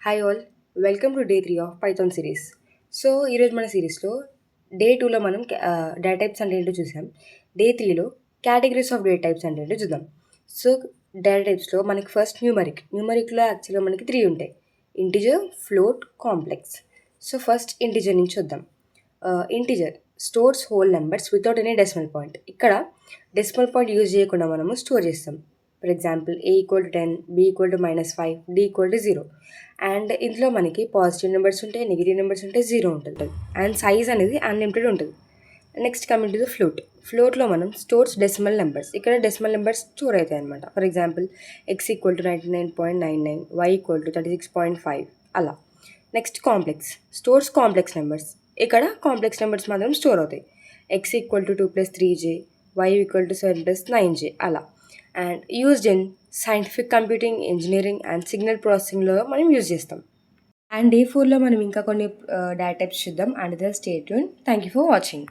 Hi all, welcome to day 3 of Python series. So ఈరోజు మన సిరీస్లో డే 2లో మనం డేటా టైప్స్ అంటే ఏంటో చూసాం. డే 3లో కేటగిరీస్ ఆఫ్ డేటా టైప్స్ అంటే ఏంటో చూద్దాం. సో డేటా టైప్స్లో మనకి ఫస్ట్ న్యూమరిక్లో యాక్చువల్గా మనకి 3 ఉంటాయి: integer, float, complex. So first integer నుంచి చూద్దాం. Integer stores whole numbers without any decimal point. ఇక్కడ డెసిమల్ పాయింట్ యూజ్ చేయకుండా మనము స్టోర్ చేస్తాం. For example A = 10, B = -5, D = 0. And ఇందులో మనకి పాజిటివ్ నెంబర్స్ ఉంటాయి, నెగిటివ్ నెంబర్స్ ఉంటాయి, 0 ఉంటుంది. అండ్ సైజ్ అనేది అన్లిమిటెడ్ ఉంటుంది. నెక్స్ట్ కమింగ్ టు ద ఫ్లోట్లో మనం స్టోర్స్ డెసిమల్ నెంబర్స్. ఇక్కడ డెసిమల్ నెంబర్స్ స్టోర్ అవుతాయి అనమాట. ఫర్ ఎగ్జాంపుల్ X = 99.99, Y = 36.5 అలా. Next complex stores complex numbers. ఇక్కడ కాంప్లెక్స్ నెంబర్స్ మాత్రం స్టోర్ అవుతాయి. X = 2 + 3J, Y = 7 + 9J అలా. And used in scientific computing, engineering and signal ప్రాసెసింగ్లో మనం యూజ్ చేస్తాం. అండ్ డే 4లో మనం ఇంకా కొన్ని డేటా టైప్స్ చూద్దాం. And stay tune. Thank you for watching.